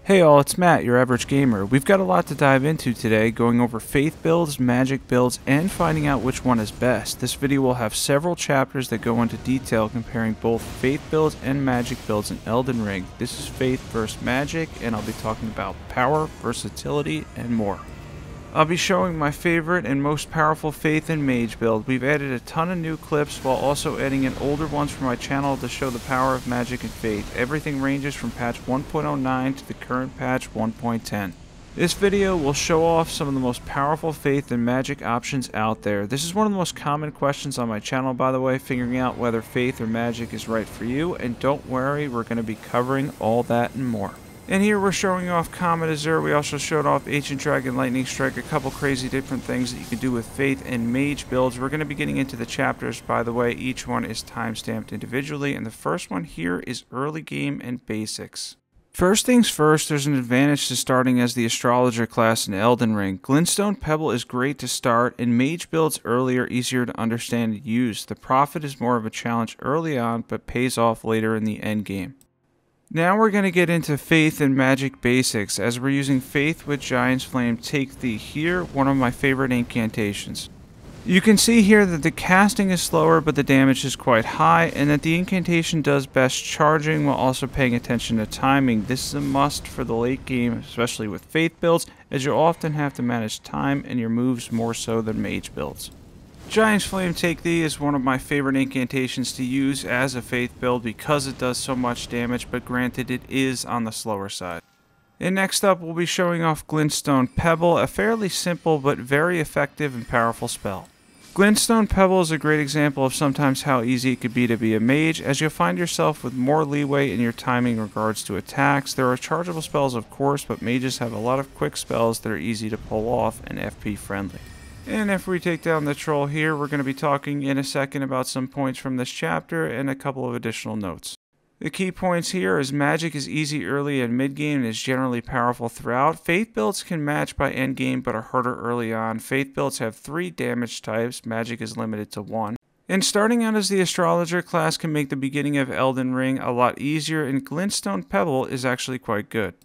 Hey all, it's Matt, your average gamer. We've got a lot to dive into today, going over faith builds, magic builds, and finding out which one is best. This video will have several chapters that go into detail comparing both faith builds and magic builds in Elden Ring. This is faith versus magic, and I'll be talking about power, versatility, and more. I'll be showing my favorite and most powerful faith and mage build. We've added a ton of new clips while also adding in older ones for my channel to show the power of magic and faith. Everything ranges from patch 1.09 to the current patch 1.10. This video will show off some of the most powerful faith and magic options out there. This is one of the most common questions on my channel, by the way, figuring out whether faith or magic is right for you, and don't worry, we're going to be covering all that and more. And here we're showing off Comet Azure. We also showed off Ancient Dragon Lightning Strike, a couple crazy different things that you can do with Faith and Mage builds. We're going to be getting into the chapters, by the way. Each one is timestamped individually, and the first one here is Early Game and Basics. First things first, there's an advantage to starting as the Astrologer class in Elden Ring. Glintstone Pebble is great to start, and Mage builds early are easier to understand and use. The Prophet is more of a challenge early on, but pays off later in the endgame. Now we're going to get into Faith and Magic Basics, as we're using Faith with Giant's Flame Take Thee here, one of my favorite incantations. You can see here that the casting is slower but the damage is quite high, and that the incantation does best charging while also paying attention to timing. This is a must for the late game, especially with Faith builds, as you often have to manage time and your moves more so than Mage builds. Giant's Flame Take Thee is one of my favorite incantations to use as a faith build because it does so much damage, but granted it is on the slower side. And next up we'll be showing off Glintstone Pebble, a fairly simple but very effective and powerful spell. Glintstone Pebble is a great example of sometimes how easy it could be to be a mage, as you'll find yourself with more leeway in your timing in regards to attacks. There are chargeable spells of course, but mages have a lot of quick spells that are easy to pull off and FP friendly. And if we take down the troll here, we're going to be talking in a second about some points from this chapter and a couple of additional notes. The key points here is magic is easy early and mid-game and is generally powerful throughout. Faith builds can match by endgame but are harder early on. Faith builds have 3 damage types, magic is limited to 1. And starting out as the Astrologer class can make the beginning of Elden Ring a lot easier, and Glintstone Pebble is actually quite good.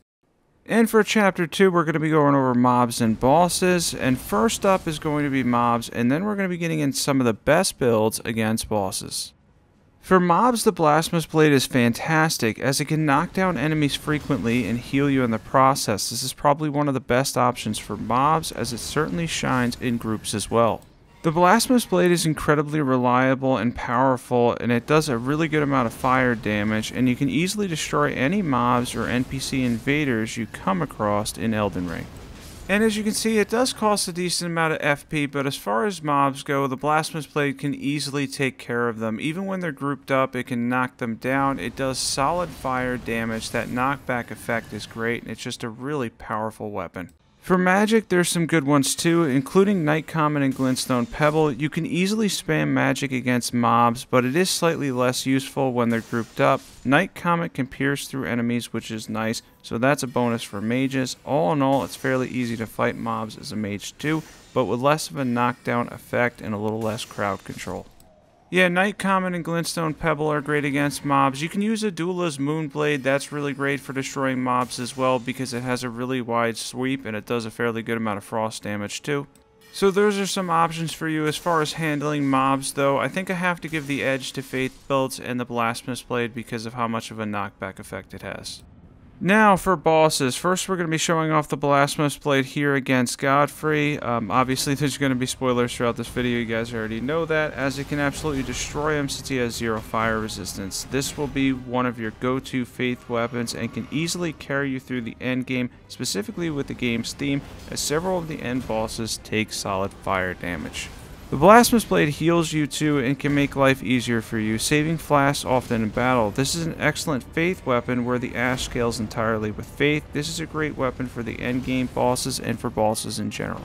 And for Chapter 2, we're going to be going over mobs and bosses, and first up is going to be mobs, and then we're going to be getting in some of the best builds against bosses. For mobs, the Blasphemous Blade is fantastic, as it can knock down enemies frequently and heal you in the process. This is probably one of the best options for mobs, as it certainly shines in groups as well. The Blasphemous Blade is incredibly reliable and powerful, and it does a really good amount of fire damage, and you can easily destroy any mobs or NPC invaders you come across in Elden Ring. And as you can see, it does cost a decent amount of FP, but as far as mobs go, the Blasphemous Blade can easily take care of them. Even when they're grouped up, it can knock them down. It does solid fire damage. That knockback effect is great, and it's just a really powerful weapon. For magic, there's some good ones too, including Night Comet and Glintstone Pebble. You can easily spam magic against mobs, but it is slightly less useful when they're grouped up. Night Comet can pierce through enemies, which is nice, so that's a bonus for mages. All in all, it's fairly easy to fight mobs as a mage too, but with less of a knockdown effect and a little less crowd control. Yeah, Night Comet and Glintstone Pebble are great against mobs. You can use Adula's Moonblade. That's really great for destroying mobs as well because it has a really wide sweep and it does a fairly good amount of frost damage too. So those are some options for you as far as handling mobs, though. I think I have to give the edge to Faith builds and the Blasphemous Blade because of how much of a knockback effect it has. Now for bosses, first we're going to be showing off the Blasphemous Blade here against Godfrey. Obviously there's going to be spoilers throughout this video, you guys already know that, as it can absolutely destroy him since he has 0 fire resistance. This will be one of your go-to faith weapons and can easily carry you through the end game, specifically with the game's theme, as several of the end bosses take solid fire damage. The Blasphemous Blade heals you too and can make life easier for you, saving flasks often in battle. This is an excellent faith weapon where the Ash scales entirely with faith. This is a great weapon for the endgame bosses and for bosses in general.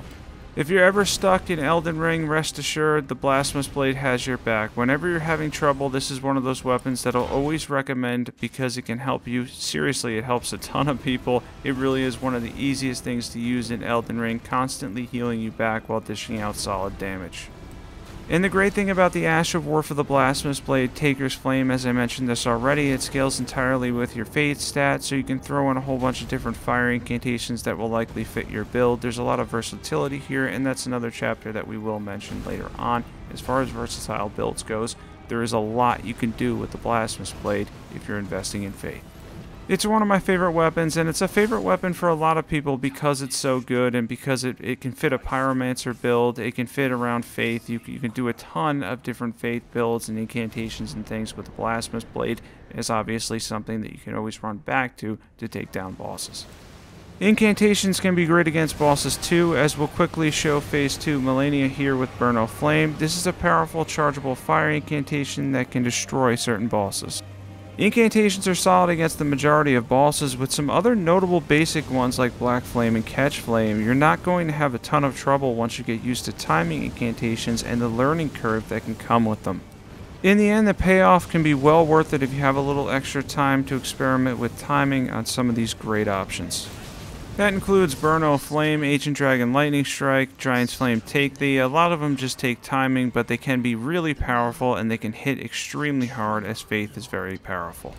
If you're ever stuck in Elden Ring, rest assured the Blasphemous Blade has your back. Whenever you're having trouble, this is one of those weapons that I'll always recommend because it can help you. Seriously, it helps a ton of people. It really is one of the easiest things to use in Elden Ring, constantly healing you back while dishing out solid damage. And the great thing about the Ash of War for the Blasphemous Blade, Taker's Flame, as I mentioned this already, it scales entirely with your Faith stat, so you can throw in a whole bunch of different fire incantations that will likely fit your build. There's a lot of versatility here, and that's another chapter that we will mention later on. As far as versatile builds goes, there is a lot you can do with the Blasphemous Blade if you're investing in Faith. It's one of my favorite weapons, and it's a favorite weapon for a lot of people because it's so good and because it can fit a Pyromancer build, it can fit around Faith. You can do a ton of different Faith builds and incantations and things with the Blasphemous Blade. It's obviously something that you can always run back to take down bosses. Incantations can be great against bosses too, as we'll quickly show Phase 2 Melania here with Burno Flame. This is a powerful chargeable fire incantation that can destroy certain bosses. Incantations are solid against the majority of bosses, with some other notable basic ones like Black Flame and Catch Flame. You're not going to have a ton of trouble once you get used to timing incantations and the learning curve that can come with them. In the end, the payoff can be well worth it if you have a little extra time to experiment with timing on some of these great options. That includes Burno Flame, Ancient Dragon Lightning Strike, Giant's Flame Take Thee. A lot of them just take timing, but they can be really powerful and they can hit extremely hard, as Faith is very powerful.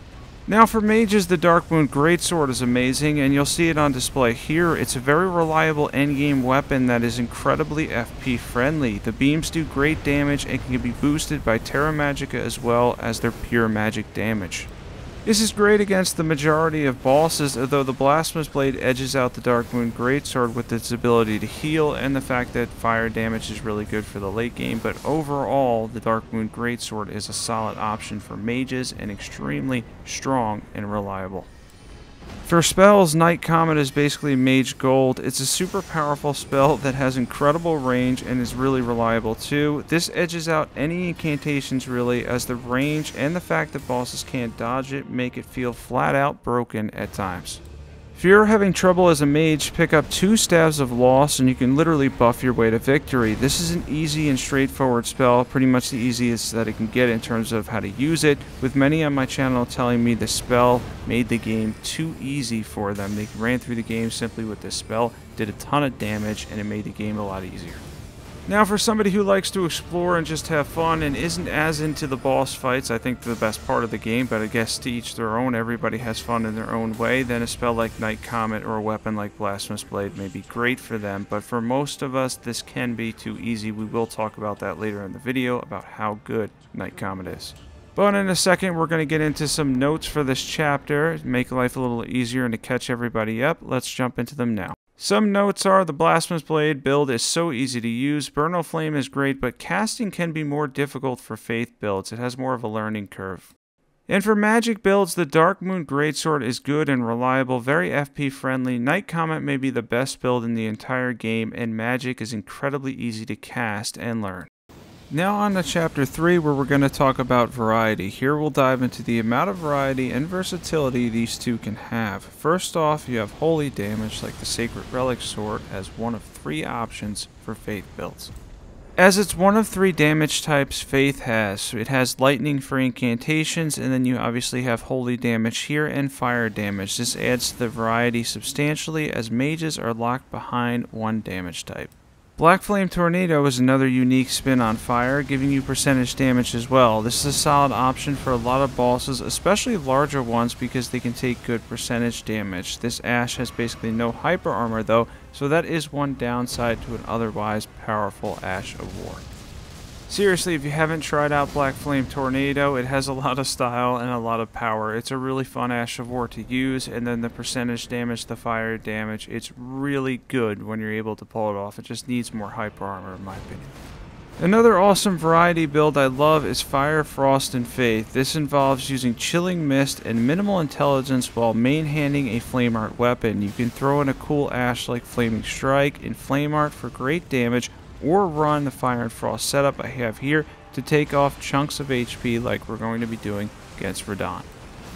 Now for mages, the Darkmoon Greatsword is amazing, and you'll see it on display here. It's a very reliable endgame weapon that is incredibly FP friendly. The beams do great damage and can be boosted by Terra Magica as well as their pure magic damage. This is great against the majority of bosses, although the Blasphemous Blade edges out the Darkmoon Greatsword with its ability to heal and the fact that fire damage is really good for the late game, but overall the Darkmoon Greatsword is a solid option for mages and extremely strong and reliable. For spells, Night Comet is basically Mage Gold. It's a super powerful spell that has incredible range and is really reliable too. This edges out any incantations really, as the range and the fact that bosses can't dodge it make it feel flat out broken at times. If you're having trouble as a mage, pick up 2 Staves of Loss and you can literally buff your way to victory. This is an easy and straightforward spell, pretty much the easiest that it can get in terms of how to use it, with many on my channel telling me the spell made the game too easy for them. They ran through the game simply with this spell, did a ton of damage, and it made the game a lot easier. Now for somebody who likes to explore and just have fun and isn't as into the boss fights, I think they're the best part of the game, but I guess to each their own, everybody has fun in their own way, then a spell like Night Comet or a weapon like Blasphemous Blade may be great for them, but for most of us this can be too easy. We will talk about that later in the video, about how good Night Comet is. But in a second we're going to get into some notes for this chapter, make life a little easier and to catch everybody up. Let's jump into them now. Some notes are: the Blasphemous Blade build is so easy to use. Burno Flame is great, but casting can be more difficult for Faith builds. It has more of a learning curve. And for magic builds, the Darkmoon Greatsword is good and reliable, very FP friendly. Night Comet may be the best build in the entire game, and magic is incredibly easy to cast and learn. Now on to Chapter 3, where we're going to talk about variety. Here we'll dive into the amount of variety and versatility these two can have. First off, you have holy damage, like the Sacred Relic Sword, as one of 3 options for Faith builds. As it's one of 3 damage types Faith has, it has lightning for incantations, and then you obviously have holy damage here and fire damage. This adds to the variety substantially, as mages are locked behind one damage type. Black Flame Tornado is another unique spin on fire, giving you percentage damage as well. This is a solid option for a lot of bosses, especially larger ones, because they can take good percentage damage. This Ash has basically no hyper armor though, so that is one downside to an otherwise powerful Ash of War. Seriously, if you haven't tried out Black Flame Tornado, it has a lot of style and a lot of power. It's a really fun Ash of War to use, and then the percentage damage, the fire damage, it's really good when you're able to pull it off. It just needs more hyper armor in my opinion. Another awesome variety build I love is Fire, Frost, and Faith. This involves using Chilling Mist and minimal intelligence while main-handing a Flame Art weapon. You can throw in a cool Ash like Flaming Strike and Flame Art for great damage, or run the Fire and Frost setup I have here to take off chunks of HP like we're going to be doing against Radahn.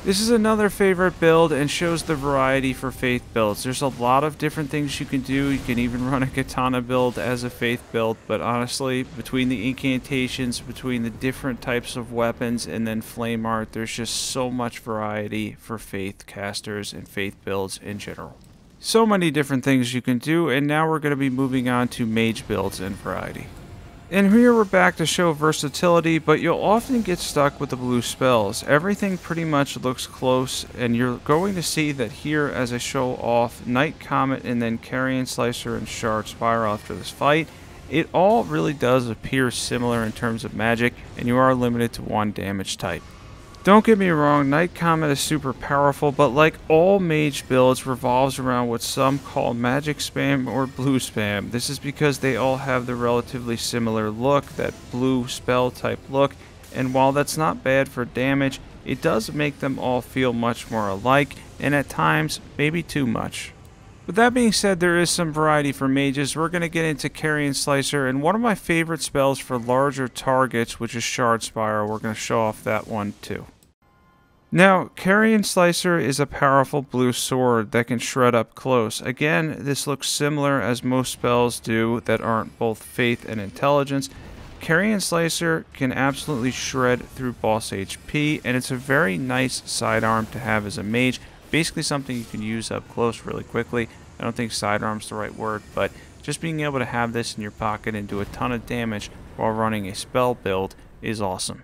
This is another favorite build and shows the variety for Faith builds. There's a lot of different things you can do. You can even run a Katana build as a Faith build, but honestly, between the incantations, between the different types of weapons, and then Flame Art, there's just so much variety for Faith casters and Faith builds in general. So many different things you can do, and now we're going to be moving on to mage builds and variety. And here we're back to show versatility, but you'll often get stuck with the blue spells. Everything pretty much looks close, and you're going to see that here as I show off Night Comet and then Carrion Slicer and Shard Spiral after this fight. It all really does appear similar in terms of magic, and you are limited to one damage type. Don't get me wrong, Night Comet is super powerful, but like all mage builds revolves around what some call magic spam or blue spam. This is because they all have the relatively similar look, that blue spell type look, and while that's not bad for damage, it does make them all feel much more alike, and at times, maybe too much. With that being said, there is some variety for mages. We're going to get into Carrion Slicer, and one of my favorite spells for larger targets, which is Shard Spiral. We're going to show off that one too. Now, Carrion Slicer is a powerful blue sword that can shred up close. Again, this looks similar as most spells do that aren't both faith and intelligence. Carrion Slicer can absolutely shred through boss HP, and it's a very nice sidearm to have as a mage. Basically something you can use up close really quickly. I don't think sidearm's the right word, but just being able to have this in your pocket and do a ton of damage while running a spell build is awesome.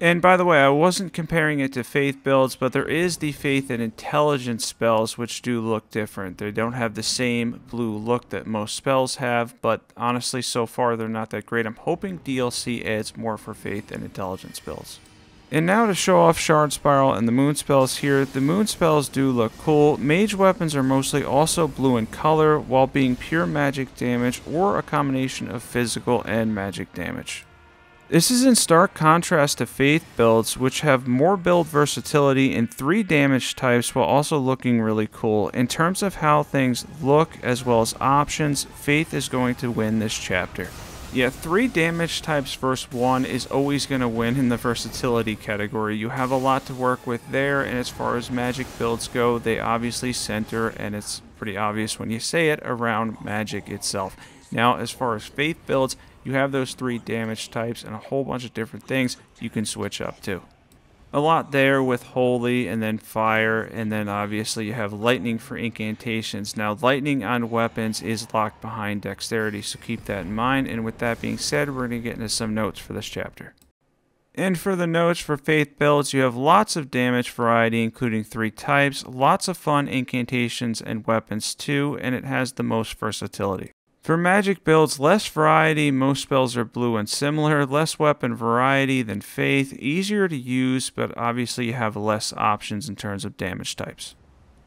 And by the way, I wasn't comparing it to faith builds, but there is the faith and intelligence spells which do look different. They don't have the same blue look that most spells have, but honestly so far they're not that great. I'm hoping DLC adds more for faith and intelligence builds. And now to show off Shard Spiral and the moon spells here. The moon spells do look cool. Mage weapons are mostly also blue in color, while being pure magic damage or a combination of physical and magic damage. This is in stark contrast to faith builds, which have more build versatility in 3 damage types while also looking really cool. In terms of how things look as well as options, faith is going to win this chapter. Yeah, 3 damage types versus 1 is always going to win in the versatility category. You have a lot to work with there, and as far as magic builds go, they obviously center, and it's pretty obvious when you say it, around magic itself. Now, as far as faith builds, you have those 3 damage types and a whole bunch of different things you can switch up to. A lot there with holy and then fire, and then obviously you have lightning for incantations. Now lightning on weapons is locked behind dexterity, so keep that in mind. And with that being said, we're going to get into some notes for this chapter. And for the notes for faith builds, you have lots of damage variety, including 3 types, lots of fun incantations and weapons too, and it has the most versatility. For magic builds, less variety, most spells are blue and similar, less weapon variety than faith, easier to use, but obviously you have less options in terms of damage types.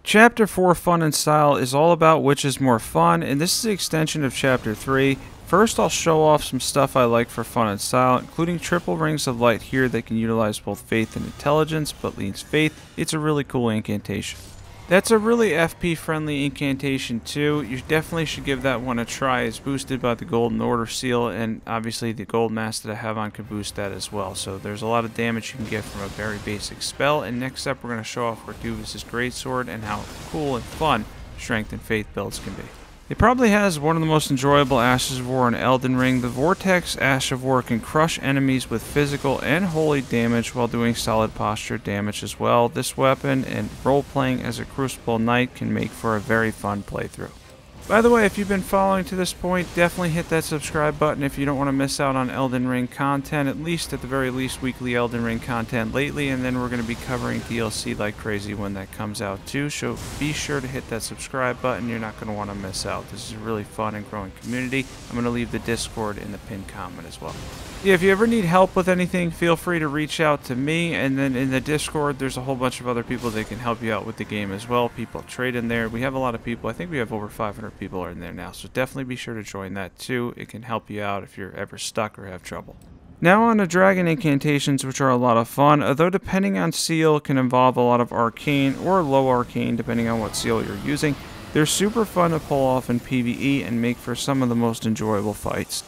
Chapter 4, Fun and Style, is all about which is more fun, and this is the extension of Chapter 3. First, I'll show off some stuff I like for fun and style, including triple rings of light here that can utilize both faith and intelligence, but leans faith. It's a really cool incantation. That's a really FP friendly incantation too. You definitely should give that one a try. It's boosted by the Golden Order seal, and obviously the gold mask that I have on can boost that as well. So there's a lot of damage you can get from a very basic spell. And next up we're going to show off Corduvis' greatsword and how cool and fun strength and faith builds can be. It probably has one of the most enjoyable Ashes of War in Elden Ring. The Vortex Ash of War can crush enemies with physical and holy damage while doing solid posture damage as well. This weapon and role-playing as a Crucible Knight can make for a very fun playthrough. By the way, if you've been following to this point, definitely hit that subscribe button if you don't want to miss out on Elden Ring content, at the very least, weekly Elden Ring content lately, and then we're going to be covering DLC like crazy when that comes out too, so be sure to hit that subscribe button. You're not going to want to miss out. This is a really fun and growing community. I'm going to leave the Discord in the pinned comment as well. Yeah, if you ever need help with anything, feel free to reach out to me, and then in the Discord, there's a whole bunch of other people that can help you out with the game as well. People trade in there. We have a lot of people. I think we have over 500 people are in there now, so definitely be sure to join that too. It can help you out if you're ever stuck or have trouble. Now on to dragon incantations, which are a lot of fun, although depending on seal can involve a lot of arcane or low arcane depending on what seal you're using. They're super fun to pull off in PvE and make for some of the most enjoyable fights.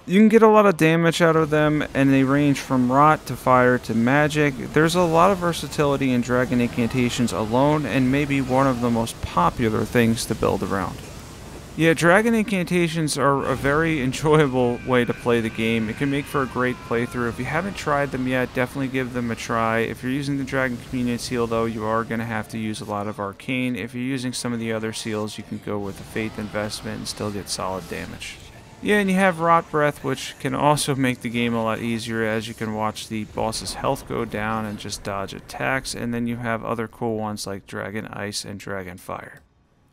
You can get a lot of damage out of them, and they range from rot to fire to magic. There's a lot of versatility in dragon incantations alone, and maybe one of the most popular things to build around. Yeah, dragon incantations are a very enjoyable way to play the game. It can make for a great playthrough. If you haven't tried them yet, definitely give them a try. If you're using the Dragon Communion seal, though, you are going to have to use a lot of arcane. If you're using some of the other seals, you can go with a faith investment and still get solid damage. Yeah, and you have Rot Breath, which can also make the game a lot easier, as you can watch the boss's health go down and just dodge attacks, and then you have other cool ones like Dragon Ice and Dragon Fire.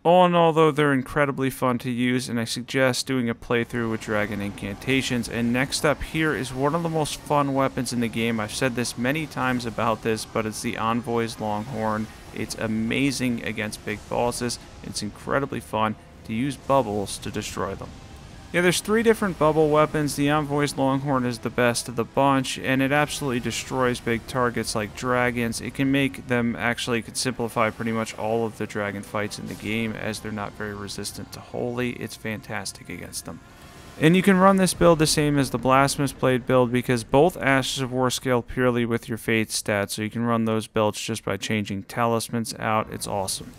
All in all, though, they're incredibly fun to use, and I suggest doing a playthrough with Dragon Incantations. And next up here is one of the most fun weapons in the game. I've said this many times about this, but it's the Envoy's Longhorn. It's amazing against big bosses. It's incredibly fun to use bubbles to destroy them. Yeah, there's 3 different bubble weapons. The Envoy's Longhorn is the best of the bunch, and it absolutely destroys big targets like dragons. It can make them it could simplify pretty much all of the dragon fights in the game, as they're not very resistant to Holy. It's fantastic against them. And you can run this build the same as the Blasphemous Blade build, because both Ashes of War scale purely with your Fate stats, so you can run those builds just by changing talismans out. It's awesome.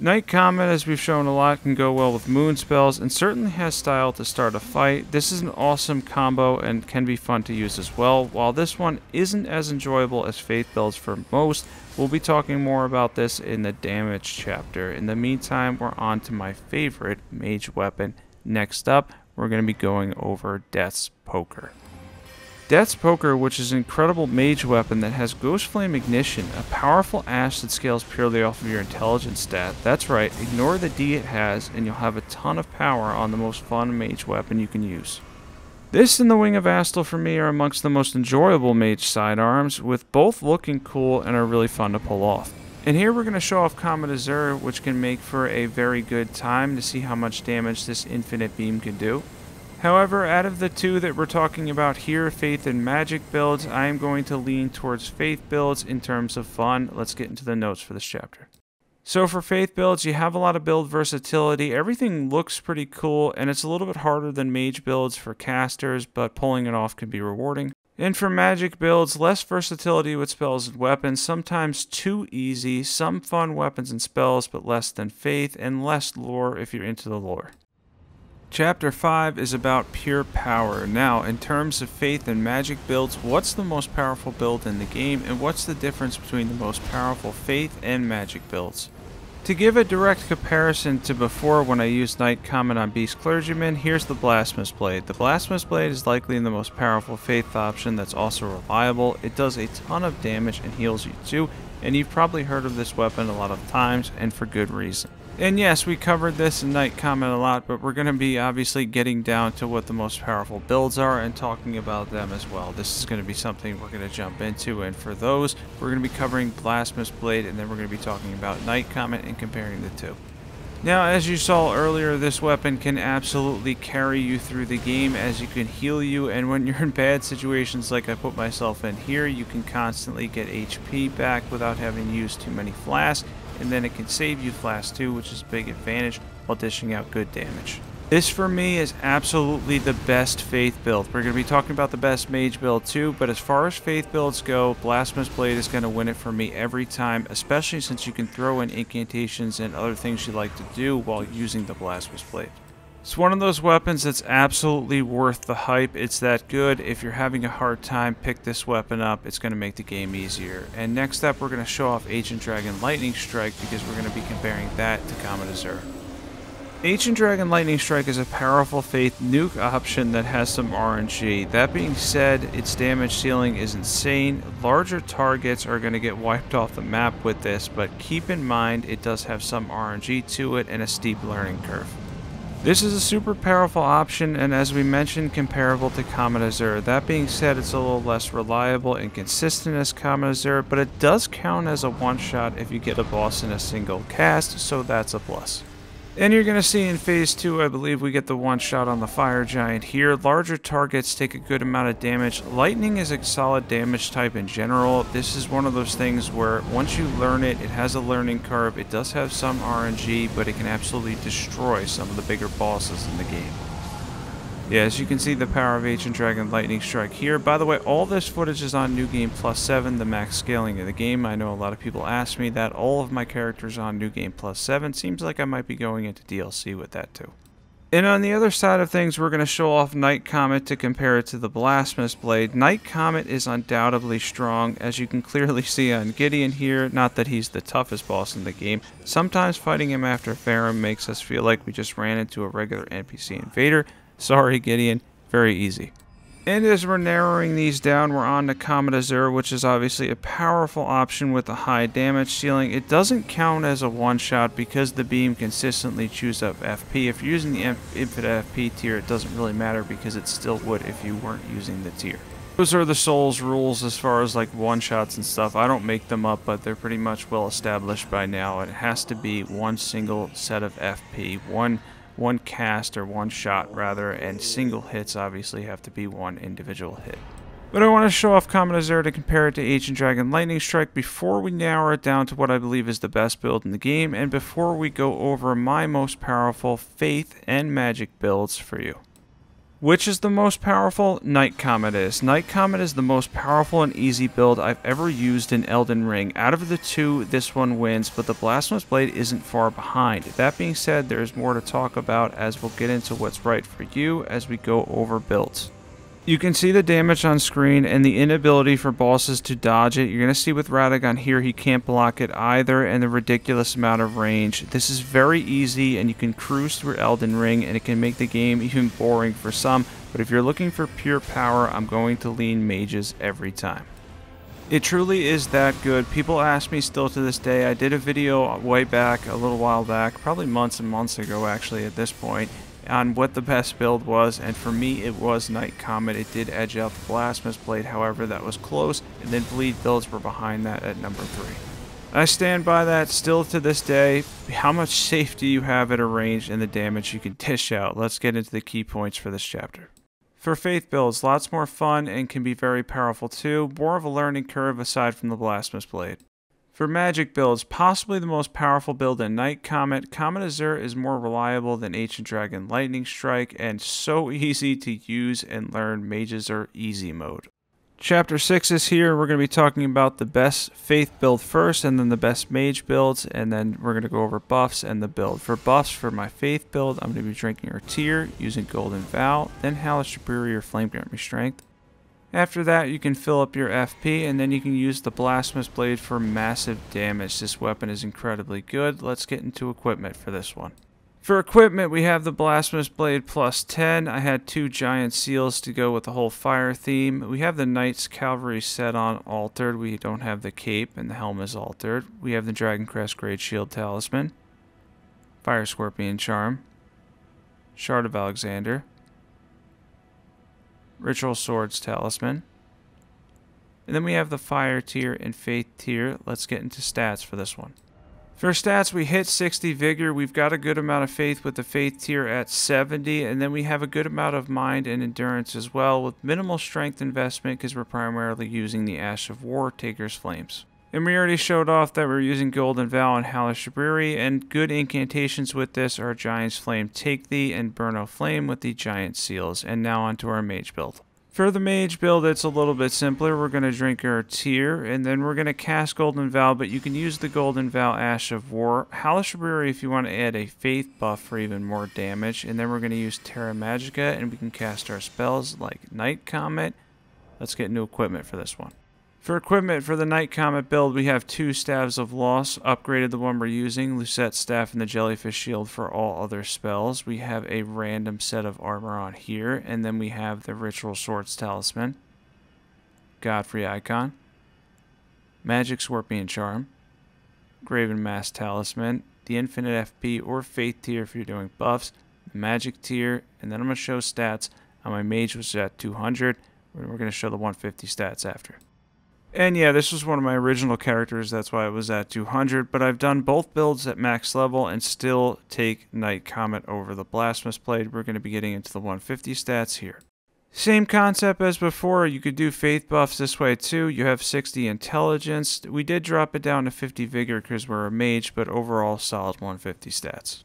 Night Comet, as we've shown a lot, can go well with moon spells and certainly has style to start a fight. This is an awesome combo and can be fun to use as well. While this one isn't as enjoyable as Faith builds for most, we'll be talking more about this in the damage chapter. In the meantime, we're on to my favorite mage weapon. Next up, we're going to be going over Death's Poker. Death's Poker, which is an incredible mage weapon that has Ghost Flame Ignition, a powerful ash that scales purely off of your intelligence stat. That's right, ignore the D it has, and you'll have a ton of power on the most fun mage weapon you can use. This and the Wing of Astal for me are amongst the most enjoyable mage sidearms, with both looking cool and are really fun to pull off. And here we're going to show off Comet Azure, which can make for a very good time to see how much damage this infinite beam can do. However, out of the 2 that we're talking about here, Faith and Magic builds, I am going to lean towards Faith builds in terms of fun. Let's get into the notes for this chapter. So for Faith builds, you have a lot of build versatility. Everything looks pretty cool, and it's a little bit harder than Mage builds for casters, but pulling it off can be rewarding. And for Magic builds, less versatility with spells and weapons, sometimes too easy, some fun weapons and spells, but less than Faith, and less lore if you're into the lore. Chapter 5 is about pure power. Now, in terms of Faith and Magic builds, what's the most powerful build in the game, and what's the difference between the most powerful Faith and Magic builds? To give a direct comparison to before when I used Night Comet on Beast Clergyman, here's the Blasphemous Blade. The Blasphemous Blade is likely the most powerful Faith option that's also reliable. It does a ton of damage and heals you too, and you've probably heard of this weapon a lot of times, and for good reason. And yes, we covered this in Night Comet a lot, but we're going to be obviously getting down to what the most powerful builds are and talking about them as well. This is going to be something we're going to jump into, and for those, we're going to be covering Blasphemous Blade, and then we're going to be talking about Night Comet and comparing the 2. Now, as you saw earlier, this weapon can absolutely carry you through the game, as you can heal you, and when you're in bad situations like I put myself in here, you can constantly get HP back without having used too many flasks, and then it can save you flasks too, which is a big advantage while dishing out good damage. This for me is absolutely the best Faith build. We're going to be talking about the best Mage build too, but as far as Faith builds go, Blasphemous Blade is going to win it for me every time, especially since you can throw in incantations and other things you like to do while using the Blasphemous Blade. It's one of those weapons that's absolutely worth the hype. It's that good. If you're having a hard time, pick this weapon up. It's going to make the game easier. And next up, we're going to show off Ancient Dragon Lightning Strike, because we're going to be comparing that to Comet Azure. Ancient Dragon Lightning Strike is a powerful Faith nuke option that has some RNG. That being said, its damage ceiling is insane. Larger targets are going to get wiped off the map with this, but keep in mind it does have some RNG to it and a steep learning curve. This is a super powerful option, and as we mentioned, comparable to Comet Azure. That being said, it's a little less reliable and consistent as Comet Azure, but it does count as a one-shot if you get a boss in a single cast, so that's a plus. And you're going to see in Phase 2, I believe we get the one-shot on the Fire Giant here. Larger targets take a good amount of damage. Lightning is a solid damage type in general. This is one of those things where once you learn it, it has a learning curve. It does have some RNG, but it can absolutely destroy some of the bigger bosses in the game. Yeah, as you can see, the power of Ancient Dragon Lightning Strike here. By the way, all this footage is on New Game Plus 7, the max scaling of the game. I know a lot of people ask me that. All of my characters on New Game Plus 7. Seems like I might be going into DLC with that too. And on the other side of things, we're going to show off Night Comet to compare it to the Blasphemous Blade. Night Comet is undoubtedly strong, as you can clearly see on Gideon here. Not that he's the toughest boss in the game. Sometimes fighting him after Farum makes us feel like we just ran into a regular NPC invader. Sorry, Gideon. Very easy. And as we're narrowing these down, we're on to Comet Azure, which is obviously a powerful option with a high damage ceiling. It doesn't count as a one-shot because the beam consistently chews up FP. If you're using the infinite FP tier, it doesn't really matter because it still would if you weren't using the tier. Those are the Souls rules as far as like one-shots and stuff. I don't make them up, but they're pretty much well established by now. It has to be one single set of FP, one cast, or one shot rather, and single hits obviously have to be one individual hit. But I want to show off Comet Azure to compare it to Ancient Dragon Lightning Strike before we narrow it down to what I believe is the best build in the game, and before we go over my most powerful Faith and Magic builds for you. Which is the most powerful? Night Comet is. Night Comet is the most powerful and easy build I've ever used in Elden Ring. Out of the two, this one wins, but the Blasphemous Blade isn't far behind. That being said, there's more to talk about as we'll get into what's right for you as we go over builds. You can see the damage on screen and the inability for bosses to dodge it. You're going to see with Radagon here, he can't block it either, and the ridiculous amount of range. This is very easy, and you can cruise through Elden Ring, and it can make the game even boring for some. But if you're looking for pure power, I'm going to lean mages every time. It truly is that good. People ask me still to this day. I did a video way back, a little while back, probably months and months ago actually at this point, on what the best build was, and for me it was Night Comet. It did edge out the Blasphemous Blade, however that was close, and then Bleed builds were behind that at number 3. I stand by that still to this day. How much safety you have at a range and the damage you can dish out. Let's get into the key points for this chapter. For Faith builds, lots more fun and can be very powerful too, more of a learning curve aside from the Blasphemous Blade. For Magic builds, possibly the most powerful build in Night Comet, Comet Azure is more reliable than Ancient Dragon Lightning Strike and so easy to use and learn. Mages are easy mode. Chapter 6 is here. We're going to be talking about the best Faith build first and then the best Mage builds, and then we're going to go over buffs and the build. For buffs, for my Faith build, I'm going to be drinking our Tear, using Golden Vow, then Hellish Rebury or Flame Grant Me Strength. After that, you can fill up your FP, and then you can use the Blasphemous Blade for massive damage. This weapon is incredibly good. Let's get into equipment for this one. For equipment, we have the Blasphemous Blade plus 10. I had 2 giant seals to go with the whole fire theme. We have the Knight's Cavalry set on altered. We don't have the cape, and the helm is altered. We have the Dragon Crest Great Shield Talisman, Fire Scorpion Charm, Shard of Alexander, Ritual Swords Talisman. And then we have the Fire tier and Faith tier. Let's get into stats for this one. For stats, we hit 60 Vigor. We've got a good amount of Faith with the Faith tier at 70. And then we have a good amount of Mind and Endurance as well, with minimal Strength investment because we're primarily using the Ash of War, Taker's Flames. And we already showed off that we're using Golden Vow and Hellish Rebury, and good incantations with this are Giant's Flame, Take Thee, and Burno Flame with the Giant Seals. And now onto our Mage build. For the Mage build, it's a little bit simpler. We're going to drink our Tear, and then we're going to cast Golden Vow, but you can use the Golden Vow Ash of War. Hellish Rebury if you want to add a Faith buff for even more damage, and then we're going to use Terra Magica, and we can cast our spells like Night Comet. Let's get new equipment for this one. For equipment for the Night Comet build, we have 2 Staves of Loss, upgraded the one we're using, Lucett's Staff and the Jellyfish Shield for all other spells. We have a random set of armor on here, and then we have the Ritual Swords Talisman, Godfrey Icon, Magic Scorpion Charm, Graven Mask Talisman, the Infinite FP or Faith tier if you're doing buffs, the Magic tier, and then I'm going to show stats on my Mage, which is at 200. We're going to show the 150 stats after. And yeah, this was one of my original characters, that's why it was at 200, but I've done both builds at max level and still take Night Comet over the Blasphemous Blade. We're going to be getting into the 150 stats here. Same concept as before, you could do Faith buffs this way too. You have 60 Intelligence. We did drop it down to 50 Vigor because we're a Mage, but overall solid 150 stats.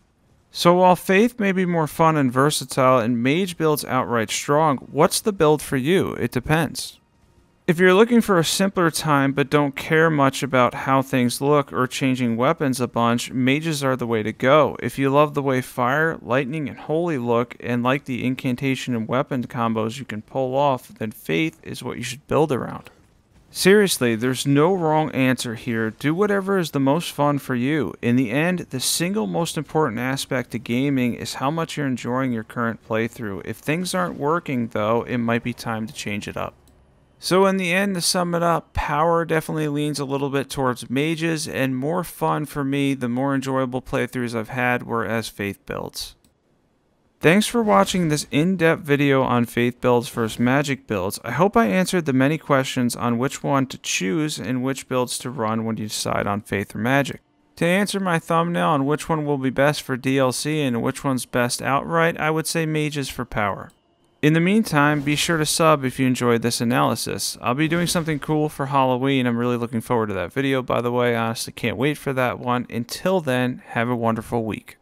So while Faith may be more fun and versatile and Mage builds outright strong, what's the build for you? It depends. If you're looking for a simpler time but don't care much about how things look or changing weapons a bunch, Mages are the way to go. If you love the way Fire, Lightning, and Holy look and like the incantation and weapon combos you can pull off, then Faith is what you should build around. Seriously, there's no wrong answer here. Do whatever is the most fun for you. In the end, the single most important aspect to gaming is how much you're enjoying your current playthrough. If things aren't working, though, it might be time to change it up. So in the end, to sum it up, power definitely leans a little bit towards mages, and more fun for me, the more enjoyable playthroughs I've had were as faith builds. Thanks for watching this in-depth video on faith builds versus magic builds. I hope I answered the many questions on which one to choose and which builds to run when you decide on faith or magic. To answer my thumbnail on which one will be best for DLC and which one's best outright, I would say mages for power. In the meantime, be sure to sub if you enjoyed this analysis. I'll be doing something cool for Halloween. I'm really looking forward to that video, by the way. I honestly can't wait for that one. Until then, have a wonderful week.